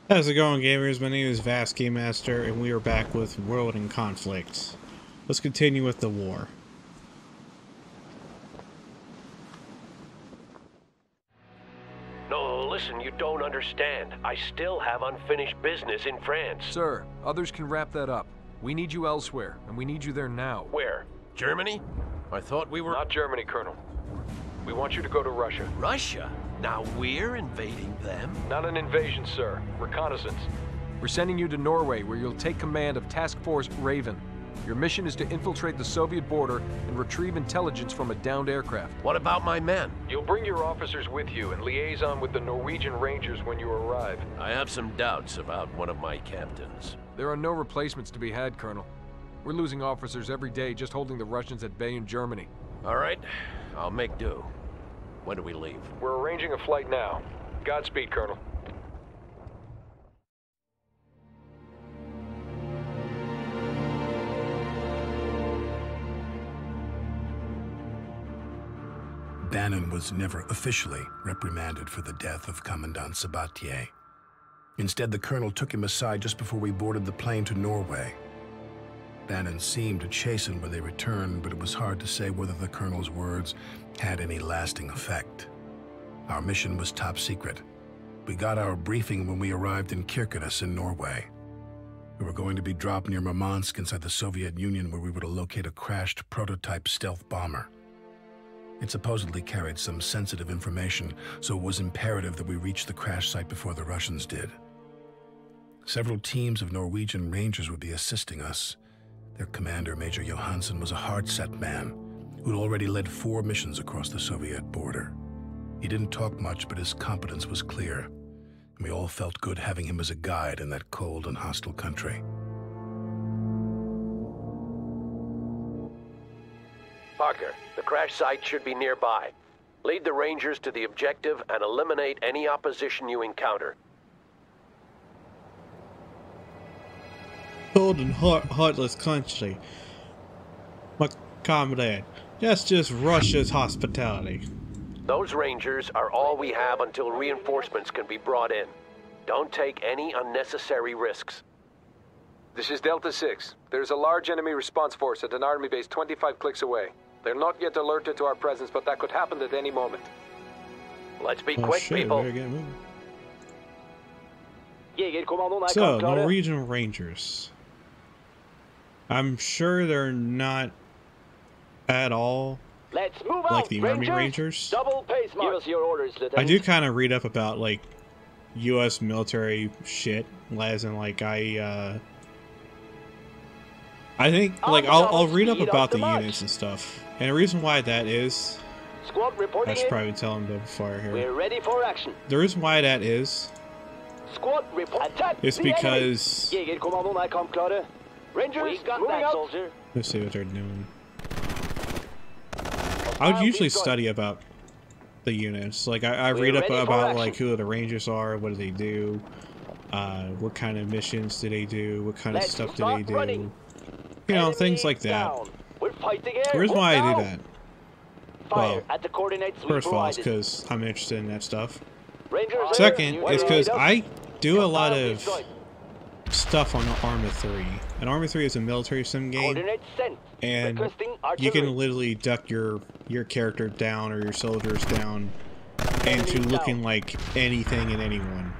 How's it going, gamers? My name is VastGameMaster, and we are back with World in Conflict. Let's continue with the war. No, listen, you don't understand. I still have unfinished business in France. Sir, others can wrap that up. We need you elsewhere, and we need you there now. Where? Germany? I thought we were... Not Germany, Colonel. We want you to go to Russia. Russia? Now we're invading them? Not an invasion, sir. Reconnaissance. We're sending you to Norway, where you'll take command of Task Force Raven. Your mission is to infiltrate the Soviet border and retrieve intelligence from a downed aircraft. What about my men? You'll bring your officers with you and liaison with the Norwegian Rangers when you arrive. I have some doubts about one of my captains. There are no replacements to be had, Colonel. We're losing officers every day just holding the Russians at bay in Germany. All right, I'll make do. When do we leave? We're arranging a flight now. Godspeed, Colonel. Bannon was never officially reprimanded for the death of Commandant Sabatier. Instead, the colonel took him aside just before we boarded the plane to Norway. Bannon seemed to chasten when they returned, but it was hard to say whether the colonel's words had any lasting effect. Our mission was top secret. We got our briefing when we arrived in Kirkenes in Norway. We were going to be dropped near Murmansk inside the Soviet Union, where we were to locate a crashed prototype stealth bomber. It supposedly carried some sensitive information, so it was imperative that we reach the crash site before the Russians did. Several teams of Norwegian Rangers would be assisting us. Their commander, Major Johansen, was a hard-set man who'd already led 4 missions across the Soviet border. He didn't talk much, but his competence was clear, and we all felt good having him as a guide in that cold and hostile country. Parker, the crash site should be nearby. Lead the Rangers to the objective and eliminate any opposition you encounter. Cold and heartless country. My comrade, that's just Russia's hospitality. Those Rangers are all we have until reinforcements can be brought in. Don't take any unnecessary risks. This is Delta 6. There's a large enemy response force at an army base 25 clicks away. They're not yet alerted to our presence, but that could happen at any moment. Let's be quick, shit, people. better get moving. So, Norwegian Rangers. I'm sure they're not at all like the Army Rangers. Double pace mark. Give us your orders, Lieutenant. I do kind of read up about like U.S. military shit, as in like I think like I'll read up about the units and stuff, and the reason why that is, Squad reporting I should probably tell them before I hear. We're ready for action. The reason why that is because Rangers, moving out. Soldier. Let's see what they're doing. I would usually study about the units. Like I read up about like who the Rangers are, what do they do, what kind of missions do they do, what kind of stuff do they do. Running. You know, things like that. The reason why I do that, well, at the coordinates first of all, is because I'm interested in that stuff. Rangers, second is because I do a lot of stuff on Arma 3. And Arma 3 is a military sim game, and you can literally duck your character down or your soldiers down into looking like anything and anyone.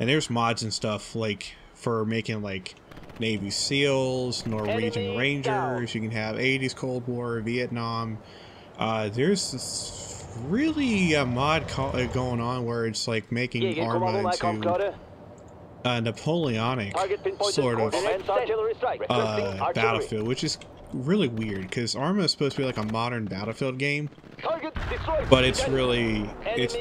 And there's mods and stuff like for making like Navy SEALs, Norwegian Rangers. You can have 80s Cold War, Vietnam. There's this really a mod going on where it's like making Arma into Napoleonic sort of battlefield, which is really weird because Arma is supposed to be like a modern battlefield game, but it's really it's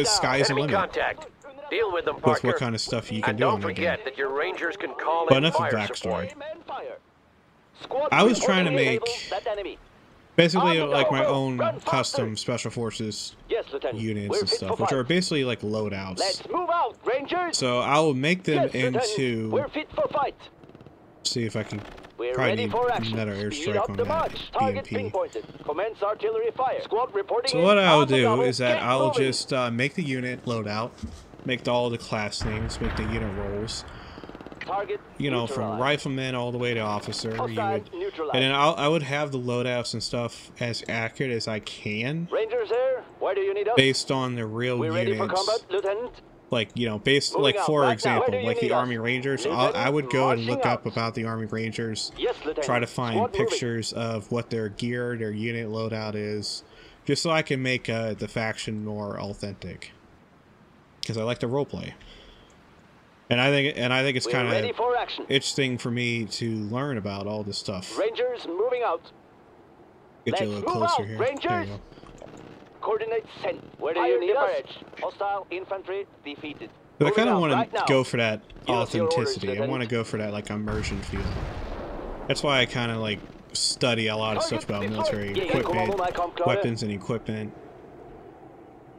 sky's the limit. Contact. Deal with them, Parker. With what kind of stuff you can do on don't the forget game. that your Rangers can call But in enough of fire backstory. support. I was trying to make basically like my own custom special forces units and stuff, which are basically like loadouts. Let's move out, Rangers. So I will make them into. We're fit for fight. See if I can We're probably ready need for action. another Speed airstrike up on the that march. Target BMP. pinpointed. Commence artillery fire. Squad reporting. So what in. I'll On the do double. is that Get I'll moving. just make the unit loadout, make all the class names, make the unit roles. Target You know, from neutralized. rifleman all the way to officer. You Hostile would, neutralized. and then I would have the loadouts and stuff as accurate as I can, Rangers here. Where do you need us? based on the real We're ready for units. combat, Lieutenant. Like, you know, based, Moving like, out for right now. example, Where do you like the need us? Army Rangers, I Lieutenant, would go and marching look up out. about the Army Rangers, Yes, Lieutenant. try to find Squad moving. pictures of what their gear, their unit loadout is, just so I can make the faction more authentic. Because I like to roleplay. And I think it's We're kind ready of for action. interesting for me to learn about all this stuff. Rangers moving out. Get you a Let's little move closer out, here. Rangers. There you go. Coordinates sent. Where do you need us? Hostile infantry defeated. But I kind of Moving out want right now. to go for that Give us your orders, authenticity. I Lieutenant. want to go for that like immersion feel. That's why I kind of like study a lot of stuff about military equipment, weapons and equipment.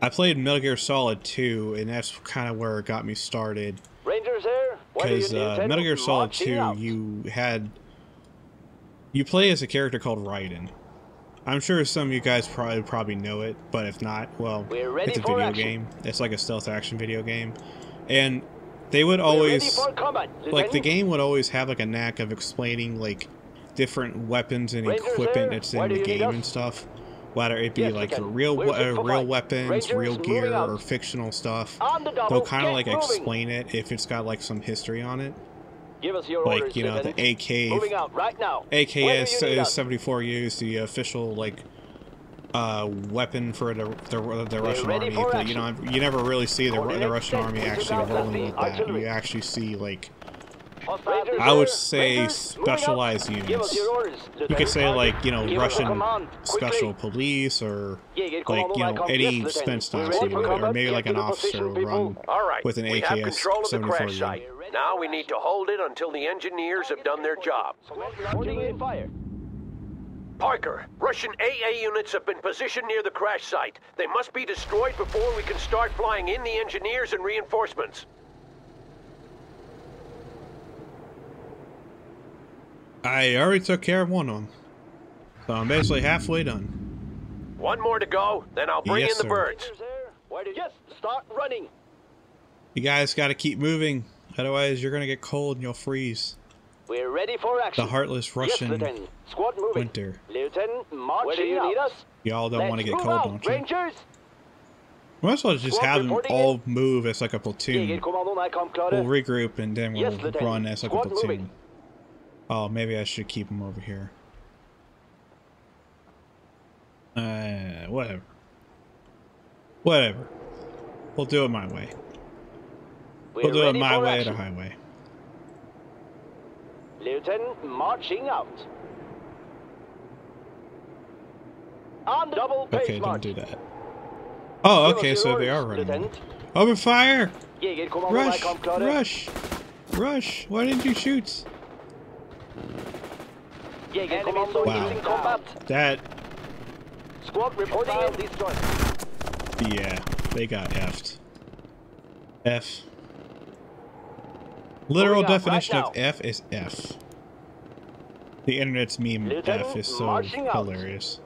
I played Metal Gear Solid 2, and that's kind of where it got me started. Rangers here. Where do you Because need Lieutenant? Metal Gear Solid Marching 2, out. you play as a character called Raiden. I'm sure some of you guys probably know it, but if not, well, We're ready it's a for video action. game. It's like a stealth action video game, and they would We're ready always for combat, like the Lieutenant. game would always have like a knack of explaining like different weapons and Rangers equipment there? that's Where in do the you need game us? and stuff. Whether it be Yes, like Lieutenant. real We're fit for real fight. weapons, Rangers real gear, moving out. or fictional stuff. On the double. They'll kind of Get like moving. explain it if it's got like some history on it. Give us your orders, Like, you know, the Lieutenant. AK Moving out right now. AK Where do is you need us? 74U is the official like weapon for the Russian ready army, for but you know you never really see the Coordinates Russian set. army Into actually battle. rolling with that. Artillery. You actually see like Rangers I would here. say Rangers, moving out. specialized Give us units. your orders, You Lieutenant. could say like, you know, Give us a Russian command. Quickly. special police or Yeah, get like, command you on know, my any Yes, Lieutenant. Spence We're Nazi ready for or combat. maybe like Get an to the officer position, people. run All right, with an we have control of the crash 74U. site. Now we need to hold it until the engineers have done their job. Holding in fire. Parker, Russian AA units have been positioned near the crash site. They must be destroyed before we can start flying in the engineers and reinforcements. I already took care of one of them, so I'm basically halfway done. One more to go, then I'll bring Yes, in the sir. birds. Rangers here. Where do you... Yes, start running. You guys got to keep moving, otherwise you're gonna get cold and you'll freeze. We're ready for action. The heartless Russian Yes, Lieutenant. Squad moving. winter. Lieutenant, marching. Where do you out. need us? Y'all don't want to get Let's cold, move don't out, you? Rangers. We might as well just Squad have them reporting all move as like a platoon. Jegerkommando er kampklare. We'll regroup and then we'll Yes, Lieutenant. run as like a Squad platoon. moving. Oh, maybe I should keep them over here. Whatever. Whatever. We'll do it my way. We'll do it ready my for way or action. the highway. Lieutenant, marching out. On the double pace Okay, don't march. do that. Oh, Give us okay, your so they are orders, running. Lieutenant. Open fire! Jegerkommando er Rush! kampklare. Rush! Rush! Why didn't you shoot? Jegerkommando Wow. is in combat. That, Squad reporting in destroyed. yeah, they got F'd. F. Literal Moving out definition right of F is F. The internet's meme Lieutenant, F is so marching out. hilarious.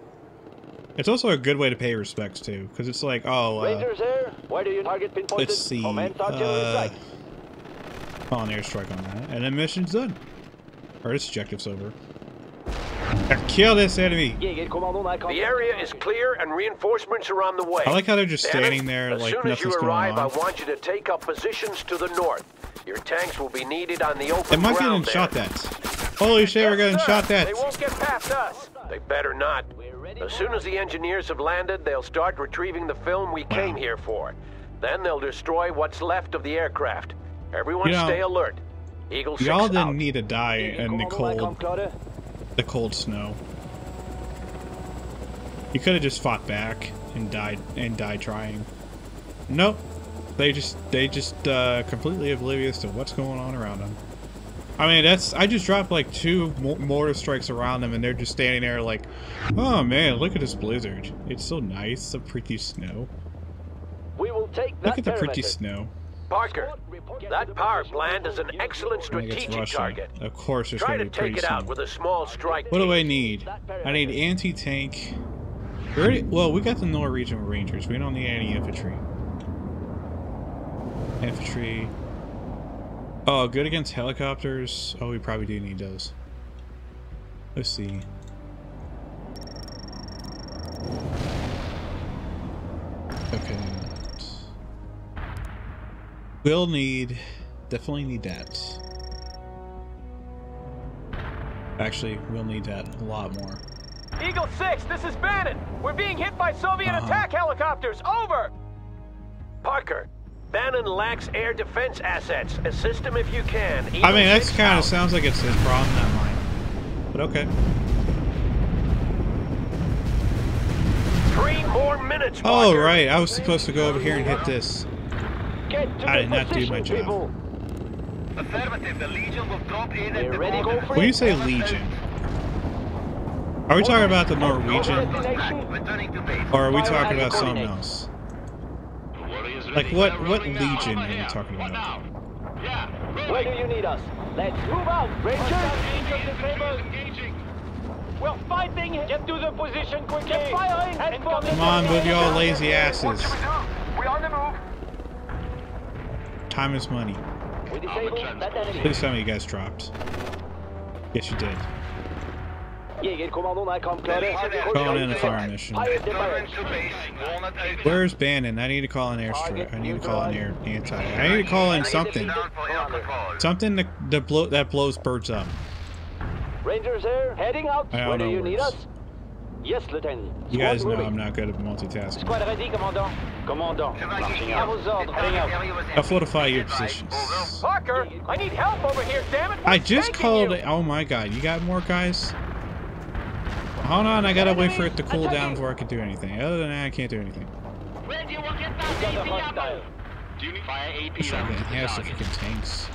It's also a good way to pay respects too, because it's like, oh, Rangers here. Where do you target pinpointed? let's see, Commence artillery strike. oh, an airstrike on that, and then mission's done. Or this objective's over. Kill this enemy! Jegerkommando er kampklare. The area is clear and reinforcements are on the way. I like how they're just Bannon, standing there as like soon as you nothing's going arrive, I on. want you to take up positions to the north. Your tanks will be needed on the open Am I getting ground there. shot at? Holy shit, we're getting shot at! They won't get past us. They better not. As soon as the engineers have landed, they'll start retrieving the film we came here for. Then they'll destroy what's left of the aircraft. Everyone You know, stay alert. Eagle 6 Y'all out. didn't need to die in the Jegerkommando er cold, kampklare. snow. You could have just fought back and died trying. Nope. They just completely oblivious to what's going on around them. I mean, I just dropped like 2 mortar strikes around them and they're just standing there like, oh man, look at this blizzard. It's so nice, the pretty snow. We will take that Look at the pretty perimeter. snow. Parker, that power plant is an excellent I think it's strategic Russia. target. Of course there's Try gonna to be pretty take it out snow. with a small strike What do I team. need? I need anti-tank. Well, we got the Norwegian Rangers. We don't need any infantry. Infantry. Oh, good against helicopters. Oh, we probably do need those. Let's see. Okay. We'll need... Definitely need that. Actually, we'll need that a lot more. Eagle 6, this is Bannon. We're being hit by Soviet attack helicopters. Over! Parker, Bannon lacks air defense assets. Assist him if you can. I mean, that kind of sounds like it's his problem, not mine. But okay. 3 more minutes, Oh, Parker. right. I was supposed to go over here and hit this. I did not do my job. Affirmative, the Legion will drop in at the ready, go for When you say Legion, are we talking about the Norwegian? Or are we talking about something else? Like, what Legion are we talking about? Where do you need us? Let's move out, Rangers! We're fighting! Get to the position quickly! Get firing! Come on, move y'all lazy asses. We on the move. Time is money. We disabled that enemy. Please tell me you guys dropped. Yes, you did. Jägerkommandoen er kampklare. Calling in a fire mission. Where's Bannon? I need to call an airstrike. I need to call an air anti. I need to call in something. Something that blows birds up. Rangers here, heading out. I don't Where do know you need words. us? Yes, Lieutenant. You guys know Squad I'm moving. not good at multitasking. Squad ready, Commandant. Commandant, marching out. À vos ordres, heading out. I'll fortify your positions. Parker, I need help over here, damn it. I just called it. Oh my god, you got more guys? Hold on, I gotta wait for it to cool down before I can do anything. Other than that, I can't do anything. Where do you want to get that? Do you need fire AP? I'm trying to enhance the freaking tanks.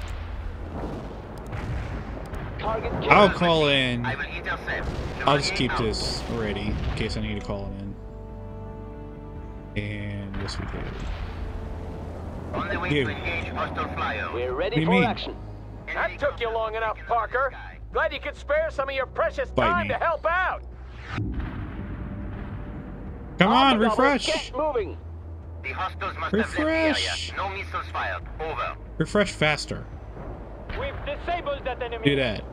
Target I'll call in. I will intercept. I'll just keep this ready in case I need to call it in. And yes, we did. On the way You. to engage hostile flyer. We're What ready do you for mean? action. That took you long enough, Parker. Glad you could spare some of your precious Bite time me. to help out. Come on, Alpha Bravo, refresh! Get moving. The hostiles must have left the area. Refresh! No missiles fired. Over. Refresh faster. We've disabled that enemy. Do that.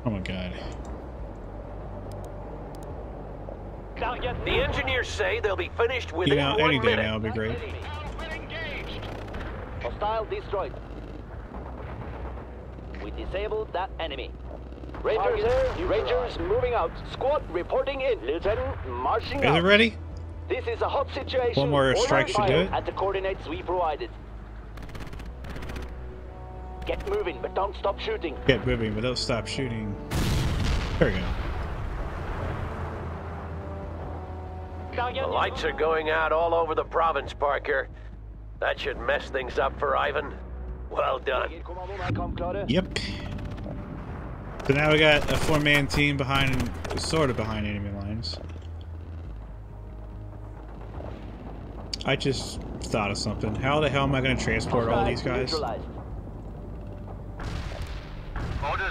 Oh my god. Target. The engineers say they'll be finished You within know, 1 any day minute. now would be great. Hostile destroyed. We disabled that enemy. Rangers here. Rangers moving out. Squad reporting in. Lieutenant marching Is out. it ready? This is a hot situation. One more Order strike should fire do it. at the coordinates we provided. Get moving, but don't stop shooting. Get moving, but don't stop shooting. There we go. The lights are going out all over the province, Parker. That should mess things up for Ivan. Well done. Yep. So now we got a 4-man team behind, sort of behind enemy lines. I just thought of something. How the hell am I going to transport all these guys? Orders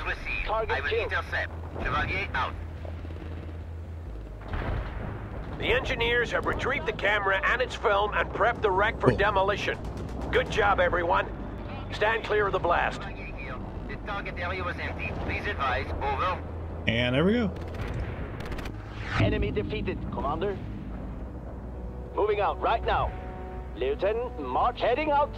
received. Target I will killed. intercept. Chevalier out. The engineers have retrieved the camera and its film and prepped the wreck for Cool. demolition. Good job, everyone. Stand clear of the blast. The target area was empty. Please advise. Over. And there we go. Enemy defeated, Commander. Moving out right now. Lieutenant, march heading out.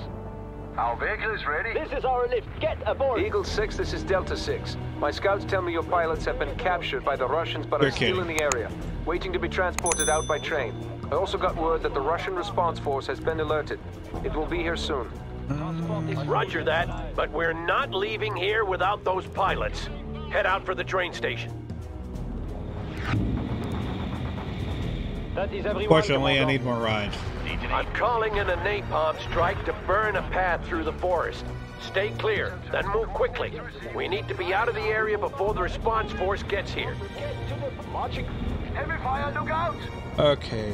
Our vehicle is ready. This is our lift. Get aboard. Eagle 6, this is Delta 6. My scouts tell me your pilots have been captured by the Russians but You're are still kidding. in the area, waiting to be transported out by train. I also got word that the Russian response force has been alerted. It will be here soon. Roger that, but we're not leaving here without those pilots. Head out for the train station. That is everyone, Fortunately, I Commandant. need more ride. I'm calling in a napalm strike to burn a path through the forest. Stay clear, then move quickly. We need to be out of the area before the response force gets here. Get to the marching. Heavy fire, look out! Okay.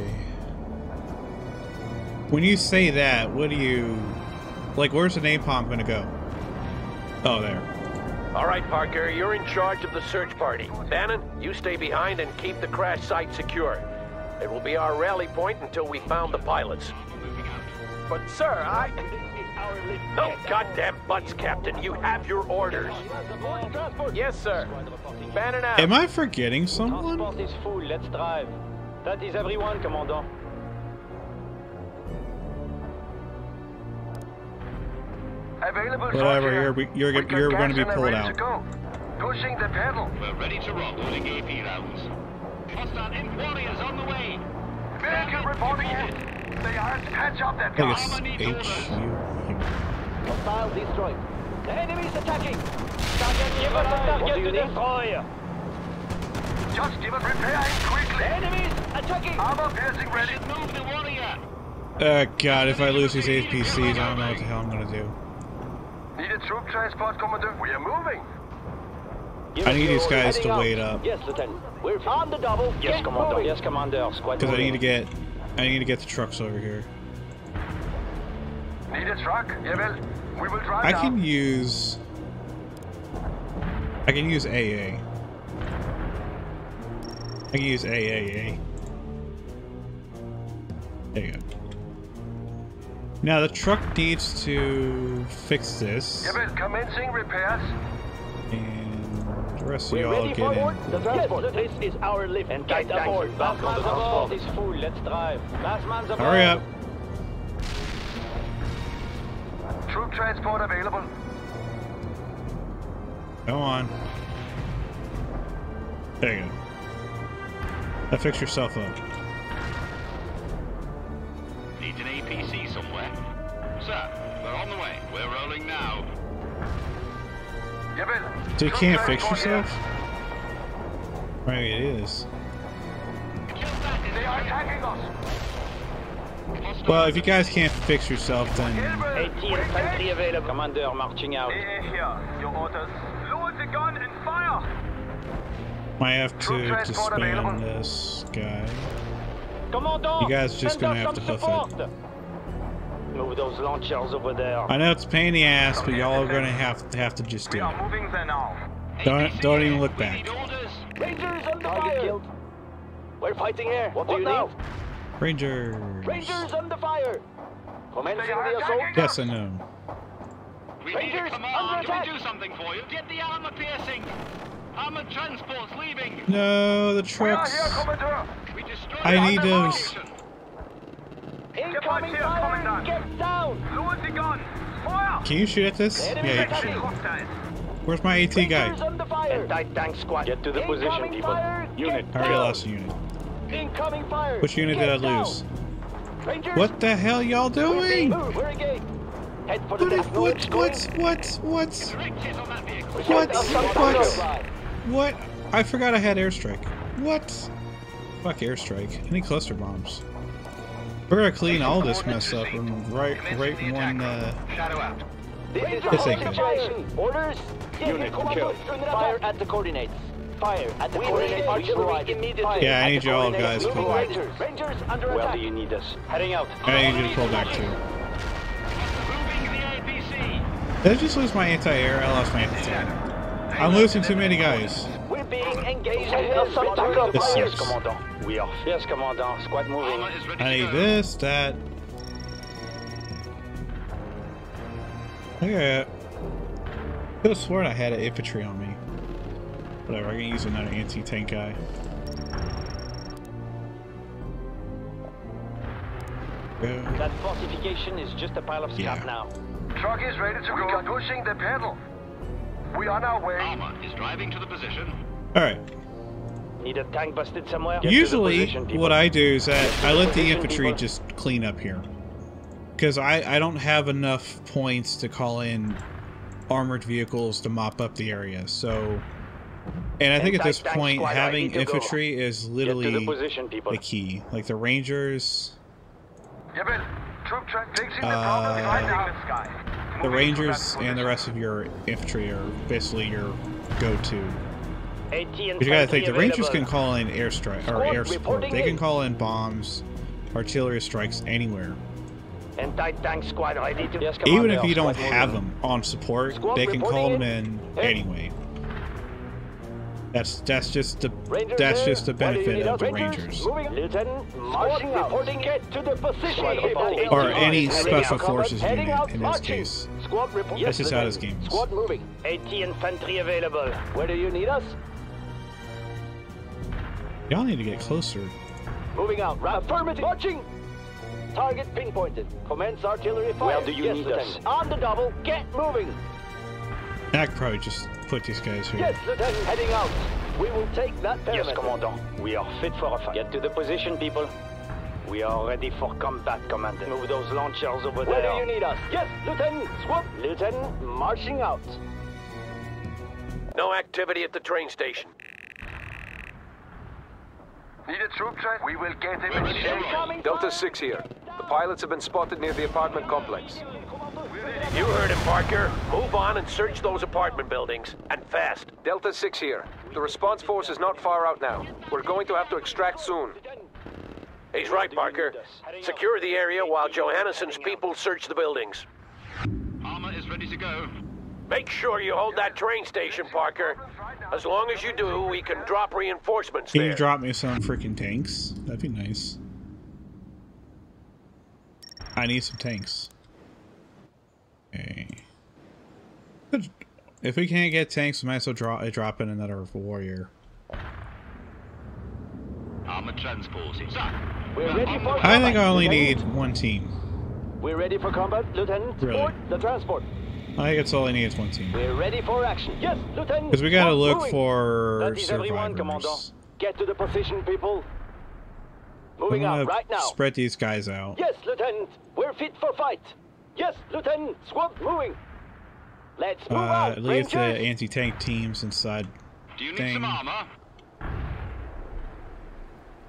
When you say that, what do you... Like, where's the napalm gonna go? Oh, there. All right, Parker, you're in charge of the search party. Bannon, you stay behind and keep the crash site secure. It will be our rally point until we found the pilots. but sir, No goddamn buts, Captain. You have your orders. Yes, sir. Bannon out. Am I forgetting someone? Transport is full. Let's drive. That is everyone, Commandant. Available. Whatever, you're going to be pulled out. Pushing the pedal. We're ready to rock with AP rounds. Hostile imp warriors on the way. Vehicle reporting in. They are to catch up that I guy. think it's H-U. Hostile destroyed. The enemy's attacking. Give us a target to destroy. Just give us repairing quickly. The enemy's attacking. Armor piercing ready. Move the warrior. God, if I lose these APCs, I don't know what the hell I'm going to do. Need a troop transport, Commander. We are moving. I need these guys to wait up. Yes, Lieutenant. We're on the double. Yes, Commander. Yes, Commander. Squad. Because I need to get the trucks over here. Need a truck? Yeah, well, we will drive I down. can use AA. I can use AAA. There you go. Now the truck needs to fix this. Yeah, well, commencing repairs. And the rest of We're y'all ready get forward. in. The transport. This is our lift. And tight aboard. Last man's aboard is full. Let's drive. Last man's aboard. Hurry up. Troop transport available. Go on. There you go. Now fix yourself up. Needs an APC somewhere. Sir, we're on the way. We're rolling now. Yeah, well, So you troop can't fix transport yourself? here. Maybe it is. They are attacking us. Well, if you guys can't fix yourself, then 18 infantry available. Commander marching out. Here, your orders. Load the gun and fire. might have to Troop transport available. disband this guy. Commandant, You guys just send gonna us have to some hoof it. support. Move those launchers over there. I know it's a pain in the ass, but y'all are gonna have to just do We it. are moving there now. Don't even look back. Rangers under fire. We're fighting here. What do you need? Rangers. Rangers under fire. Commencing They are the assault. attacking Yes, I know. We need Rangers, a command. under Can attack. we do something for you? Get the armor piercing. Armored transports leaving. No, the We are trucks. here, Commander. We destroy I need the those. station. Incoming here, fire. Commandant. Get down. Load the gun. Fire. Can you shoot at this? Enemy Yeah, you attacking. can shoot. Hostiles. Where's my AT guy? Rangers under fire. Tight tank squad. Get to the Incoming position, people. fire. Unit. I already lost a unit. Incoming fire. Which unit did I lose? Rangers. What the hell y'all doing? We're engaged. Head for the What? deck. No What? exploring. Direct hit on that vehicle. What? I forgot I had airstrike. What? Fuck airstrike. I need cluster bombs. We're gonna clean all this mess up and right in one. Shadow out. This ain't good. Situation. Orders. Unit killed. Fire at the coordinates. Fire at the coordinates. Artillery immediately. Yeah, I need you all guys pull back. Rangers under attack. Where do you need us? Heading out. I need you to pull back too. Moving the APC. Did I just lose my anti-air? I lost my anti-air. I'm losing too many guys. We're being engaged in attack. This Yes, sucks. Commandant. We are. Yes, Commandant. Squad moving. Armor is ready I to need go. this, that. Okay. I could have sworn I had an infantry on me. Whatever, I can use another anti-tank guy. Go. That fortification is just a pile of scrap Yeah. now. Truck is ready to go. Pushing the pedal. We are on our way. Armor is driving to the position. Alright. Need a tank busted somewhere? Get to the Usually, position, people. what I do is that I let the Position, infantry people. just clean up here. Because I don't have enough points to call in armored vehicles to mop up the area, so... And I think at this Anti-tank point, squad having ready to go. infantry is Get to literally the position, people. the key. Like the Rangers... Yeah, Bill. Troop track fixing the problem right now. The sky. The Moving Rangers to that and the position. rest of your infantry are basically your go-to. AT But you gotta think, the Rangers can available. call in airstrike or Squad air support. reporting They can in. call in bombs, artillery strikes anywhere. Anti-tank squad ready to... Yes, Even Commander. if you don't Squad have moving. them on support, Squad they can call reporting them in in. anyway. That's just the benefit of the Rangers. Lieutenant, marching out. Reporting it to the position. Or any special forces unit in this case. Squad report. That's just how this game is. Squad moving. 80 infantry available. Where do you need us? Y'all need to get closer. Moving out. Affirmative. Marching. Target pinpointed. Commence artillery fire. Where do you need us? On the double. Get moving. I could probably just put these guys here. Yes, Lieutenant. Heading out. We will take that perimeter. Yes, Commandant. We are fit for a fight. Get to the position, people. We are ready for combat, Commander. Move those launchers over there. Where do you need us? Yes, Lieutenant. Squad. Lieutenant, marching out. No activity at the train station. Need a troop train? We will get him in shape. Delta 6 here. The pilots have been spotted near the apartment complex. You heard him, Parker. Move on and search those apartment buildings, and fast. Delta 6 here. The response force is not far out now. We're going to have to extract soon. He's right, Parker. Secure the area while Johannessen's people search the buildings. Armor is ready to go. Make sure you hold that train station, Parker. As long as you do, we can drop reinforcements Can there. you drop me some freaking tanks? That'd be nice. I need some tanks. Okay. If we can't get tanks, we might as well drop in another warrior. Armored transported. We're ready for I think I only need one team. We're ready for combat, Lieutenant. Really? Board the transport. I think it's all I need is one team. We're ready for action. Yes, Lieutenant. Because we gotta look moving. for That is everyone, Commandant. survivors. Get to the position, people. Moving I'm out gonna right now. spread these guys out. Yes, Lieutenant. We're fit for fight. Yes, Lieutenant. Squad moving. Let's move out, Leave the Rangers. anti-tank teams inside. Do you need Thing. some armor?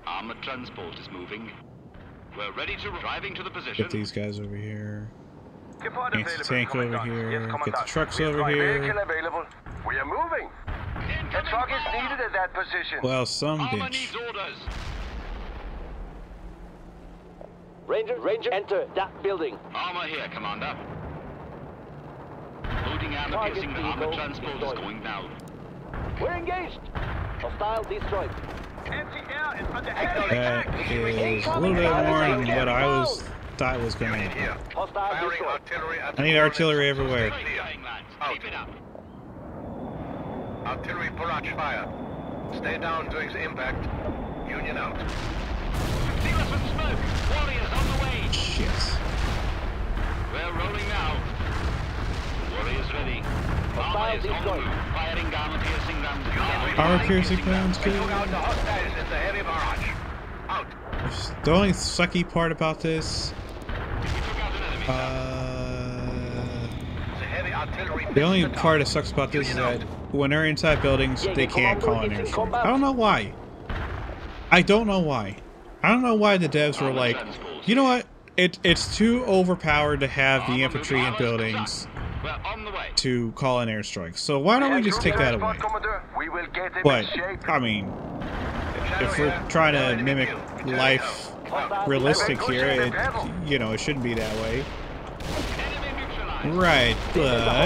Armored transport is moving. We're ready to driving to the position. Get these guys over here. Depart Anti-tank available, over Commandant. here. Yes, Get the Commandant. trucks We over have here. vehicle available. We are moving. A truck is needed at that position. Well, some Armor bitch. needs orders. Ranger, enter that building. Armor here, Commander. Loading armor Target piercing the vehicle armor transport is destroyed. going down. We're engaged. Hostile destroyed. That is a little bit more than what I thought was going to happen. Hostile destroyed. I need artillery everywhere. Flying, lads. Keep it up. Artillery barrage fire. Stay down during the impact. Union out. See us with smoke. Warriors on the way. Shit. We're rolling now. Warriors ready. Armor is on the move. Firing armor piercing rounds. Armor piercing rounds, good. Out the hostiles in the heavy barrage. Out. The only sucky part about this, The heavy artillery. the only part that sucks about this is that when they're inside buildings, they can't call an airstrike. I don't know why. I don't know why. I don't know why the devs were like, you know what? It's too overpowered to have the infantry in buildings We're on the way. to call an airstrike. So why don't we just take that away? We will get him But, in shape. I mean, if we're trying to mimic life realistic here, it shouldn't be that way. Enemy neutralized. Right,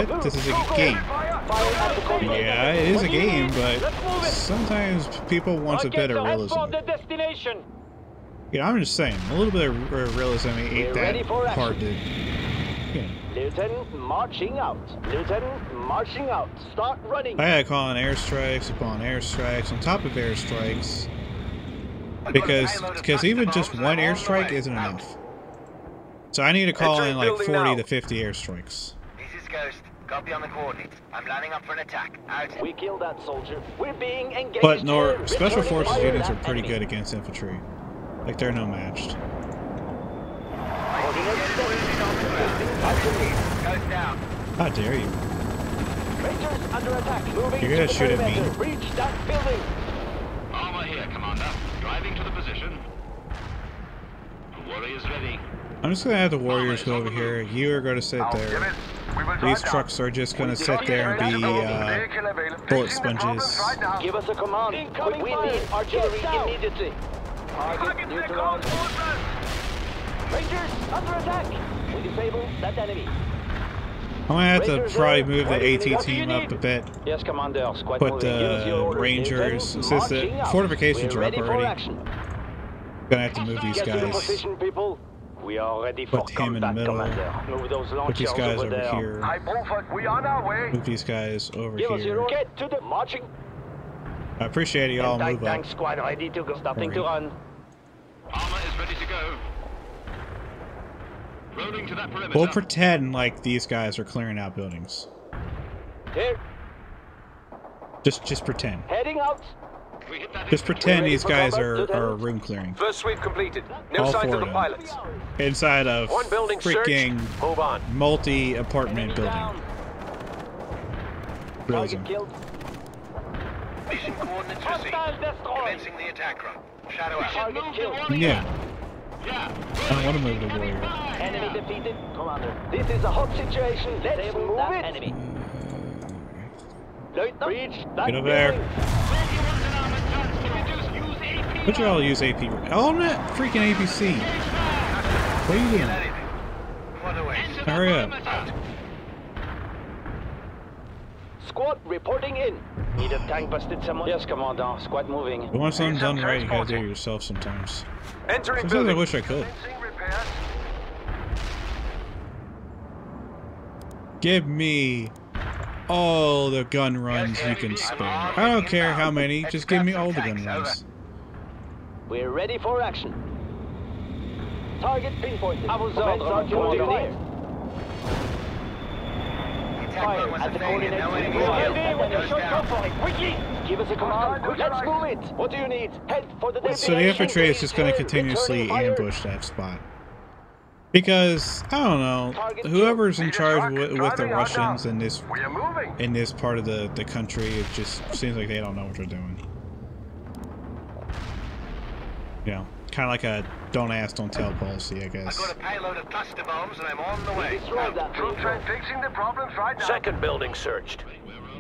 but this is a game. Yeah, it is a game, but sometimes people want a bit of realism. the destination. Yeah, I'm just saying, a little bit of realism ain't that hard to. Lieutenant marching out. Lieutenant marching out. Start running. I gotta call in airstrikes upon airstrikes on top of airstrikes because even just one airstrike isn't enough. So I need to call in like 40 to 50 airstrikes. This is Ghost. Copy on the coordinates. I'm lining up for an attack. Out. We killed that soldier. We're being engaged. But here. special Returning forces fire units are that pretty enemy. good against infantry. Like they're no matched. Goes down. How dare you? Rangers under attack. Moving You're gonna to the shoot at me. perimeter. Reach that building. Armor here, Commander. Driving to the position. Warriors ready. I'm just gonna have the warriors go over here. You are gonna sit there. These trucks are just gonna sit there and be bullet sponges. Give us a command. We need artillery immediately. Target neutralized. Rangers under attack. We disable that enemy. I might have to probably move the AT team up a bit. Yes, Commander. Squad Put moving. the Rangers, since the fortifications are up already. Gonna have to move these guys. We are ready for Put him in the middle. Move those Put these guys over here. We on our way. Move these guys over here. Get to the marching. I appreciate it, y'all. Move Tank up. squad ready to go. Starting to run. Armor is ready to go. Rolling to that perimeter. We'll pretend like these guys are clearing out buildings. Here. Just pretend. Heading out. Just pretend these guys are room clearing. First sweep completed. No All signs four of the of them. pilots. Inside of One building freaking searched. Move on. multi-apartment building. Prison. Mission coordinates received. Commencing the attack run. Shadow out. Yeah. I don't want to move the warrior. Enemy defeated. Commander. This is a hot situation. Let's move it. Enemy. Breach. Get over there. Would you all use AP? Oh, not freaking APC. What are you doing? Hurry up. Squad reporting in. Need a tank busted someone? Yes, Commander. Squad moving. But when something's done right, you gotta do it yourself sometimes. Entering Sometimes building. I wish I could. Give me all the gun runs you can spare. I don't care how many, just give me all the gun runs. We're ready for action. Target pinpointed. À vos ordres, Commander. Fire at the coordinates. Quickly! Give us a command. Let's move it. What do you need? Head for the destination. So the infantry is just going to continuously ambush that spot. Because, I don't know, whoever's in charge with the Russians in this part of the country, it just seems like they don't know what they're doing. You know, kind of like a don't ask, don't tell policy, I guess. I've got a payload of cluster bombs and I'm on the way. Troops are fixing the problems right now. Second building searched.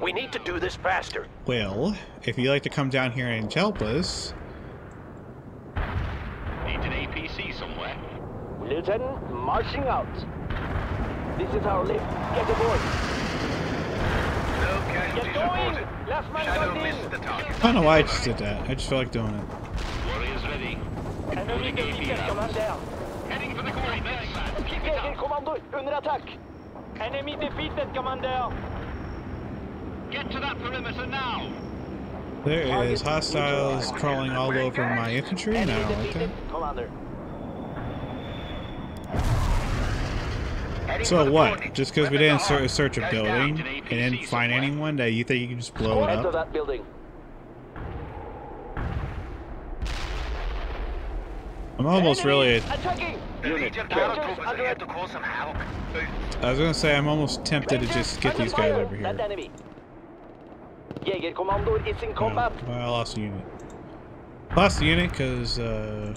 We need to do this faster. Well, if you'd like to come down here and help us... Need an APC somewhere. Lieutenant, marching out. This is our lift. Get aboard. No casualties reported. Last man Shadow got missed in. the target. I don't know why I just did that. I just felt like doing it. Warriors ready. Enemy defeated, Commander. Heading for the coordinates. Keep it Jäger up. Kommando, under attack. Enemy defeated, Commander. Get to that perimeter now. There is hostiles crawling all over my infantry, and I don't like that. Commander. So what? Just because we didn't search a building and didn't find anyone, that you think you can just blow it Enter up? that building. I'm almost really... Attacking. Legion paratroopers are here to cause some havoc. I was gonna say, I'm almost tempted to just get these guys over That here. enemy. Jäger Kommando is in combat. Well, I lost a unit. Lost the unit because, Union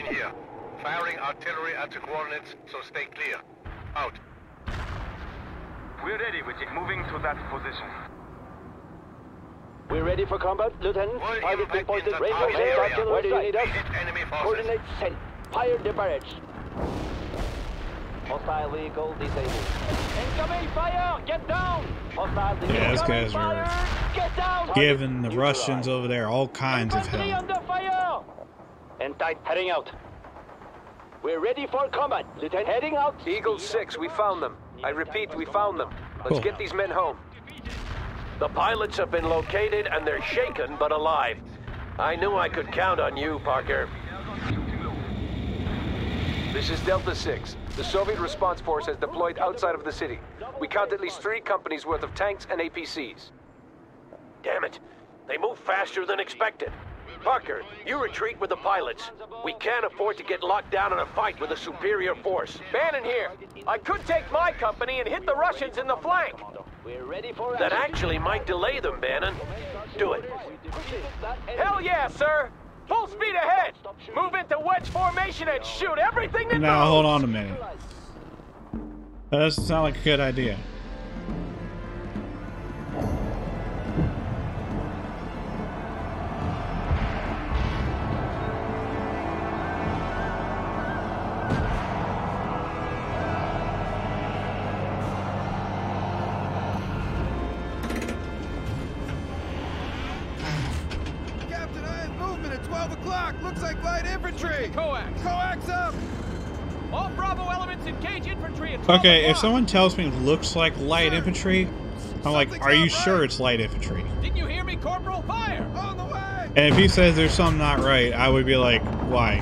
here. Firing artillery at the coordinates, so stay clear. Out. We're ready, moving to that position. We're ready for combat, Lieutenant. We're Target impacting pinpointed. the Rainbow target Star, area. where do you need us? Hit enemy forces. Coordinates sent. Fire the barrage. Hostile vehicle disabled. Incoming fire! Get down! Hostile vehicle. yeah, those guys are Get down! giving the Russians over there all kinds of Infantry hell. under fire! And tight, heading out. We're ready for combat, Lieutenant. Heading out. Eagle 6, we found them. I repeat, we found them. Let's Cool. get these men home. The pilots have been located and they're shaken but alive. I knew I could count on you, Parker. This is Delta 6. The Soviet response force has deployed outside of the city. We count at least 3 companies worth of tanks and APCs. Damn it. They move faster than expected. Parker, you retreat with the pilots. We can't afford to get locked down in a fight with a superior force. Bannon here. I could take my company and hit the Russians in the flank. We're ready for That actually might delay them, Bannon. Do it. Hell yeah, sir. Full speed ahead. Move into wedge formation and shoot everything that Now, moves. hold on a minute. That doesn't sound like a good idea. o'clock! Looks like light infantry! Coax! Coax up! All Bravo elements engage infantry at 12 Okay, if o'clock. someone tells me it looks like light infantry, I'm like, are you sure it's light infantry? Didn't you hear me, Corporal? Fire! On the way! And if he says there's something not right, I would be like, why?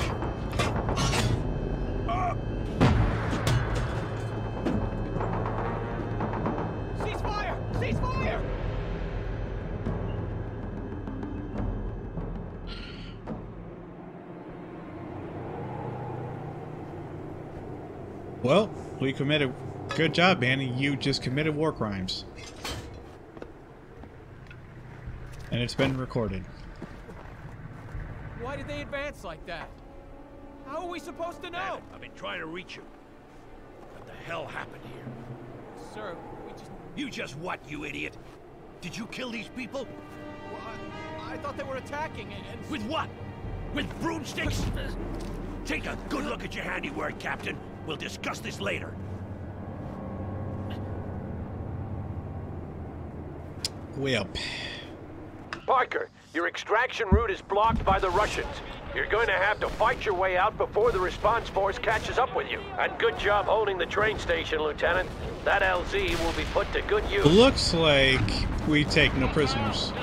Cease fire! Cease fire! Well, we committed... Good job, Manny. You just committed war crimes. And it's been recorded. Why did they advance like that? How are we supposed to know? I've been trying to reach you. What the hell happened here? Sir, we just... You just what, you idiot? Did you kill these people? Well, I thought they were attacking and... With what? With broomsticks? Take a good look at your handiwork, Captain. We'll discuss this later. Well... Parker, your extraction route is blocked by the Russians. You're going to have to fight your way out before the response force catches up with you. And good job holding the train station, Lieutenant. That LZ will be put to good use. Looks like we take no prisoners.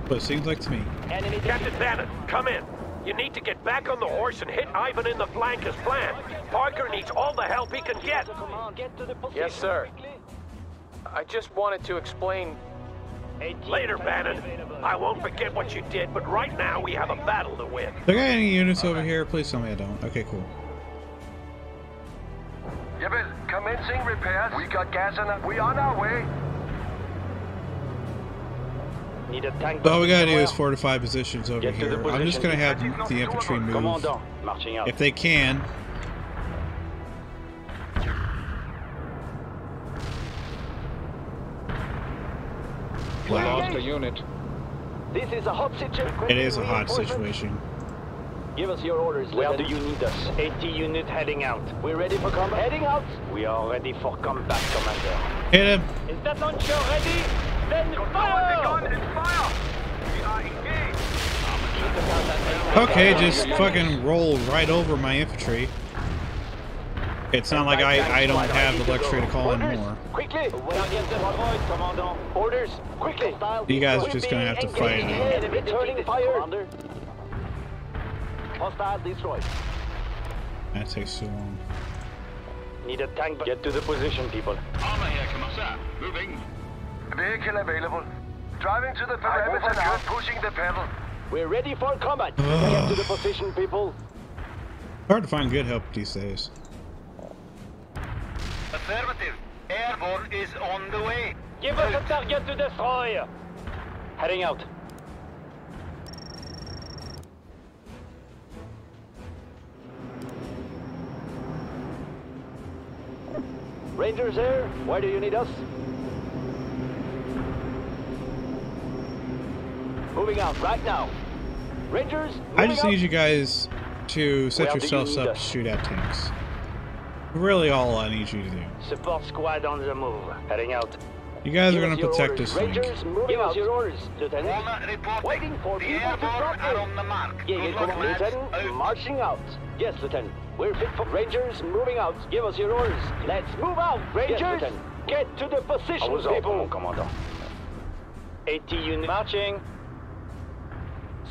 But it seems like to me. Captain Bannon, come in. You need to get back on the horse and hit Ivan in the flank as planned. Parker needs all the help he can get. Yes, sir. I just wanted to explain... Later, Bannon. I won't forget what you did, but right now we have a battle to win. Do I got any units over here? Please tell me I don't. Okay, cool. Yeah, but commencing repairs. We got gas and we on our way. Need a tank. All we gotta do is fortify positions over here. I'm just gonna have the infantry move. If they can. Wow. Lost a unit. This is a hot situation. It is a hot situation. Give us your orders. Where do you need us? 80 unit heading out. We're ready for combat. Heading out. We are ready for combat, Commander. Hit him. Is that launcher ready? Then fire! Fire! We are engaged. Okay, just fucking roll right over my infantry. It's not like I don't have the luxury to call in more. Quickly! Orders! Quickly! You guys are just gonna have to fight it out. Returning fire! Hostile destroyed. That takes too long. Need a tank. Get to the position, people. Armor here, Commander. Moving. Vehicle available. Driving to the perimeter now. Pushing the pedal. We're ready for combat. Get to the position, people. Hard to find good help these days. Affirmative. Airborne is on the way. Give us a target to destroy. Heading out. Rangers here. Where do you need us? Moving out right now. Rangers, I just need you guys to set yourselves up to shoot at tanks. Really all I need you to do. Support squad on the move. Heading out. You guys are going to protect this flank. Rangers, moving out. Your orders, Lieutenant. Waiting for The people to airborne drop are in. on the mark. Yeah, Good luck, lads. Lieutenant, Out. marching out. Yes, Lieutenant. We're fit for Rangers, moving out. Give us your orders. Let's move out. Rangers, yes, get to the position, people. Commandant. 80 units. Marching.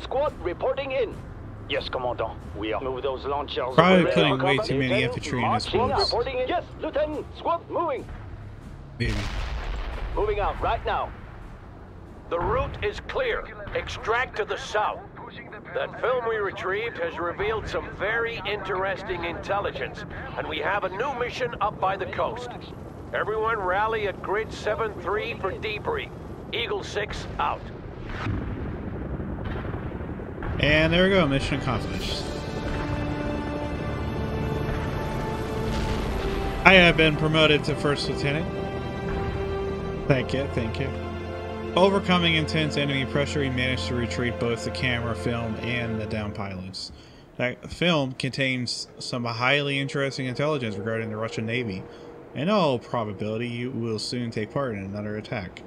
Squad reporting in. Yes, Commandant. We are. Move those launchers. Probably putting way too many infantry in this place. Reporting in. Yes, Lieutenant. Squad moving. Maybe. Moving out right now. The route is clear. Extract to the south. That film we retrieved has revealed some very interesting intelligence, and we have a new mission up by the coast. Everyone rally at grid 7-3 for debrief. Eagle 6 out. And there we go, mission accomplished. I have been promoted to First Lieutenant. Thank you, thank you. Overcoming intense enemy pressure, he managed to retrieve both the camera, film, and the down pilots. That film contains some highly interesting intelligence regarding the Russian Navy. In all probability, you will soon take part in another attack.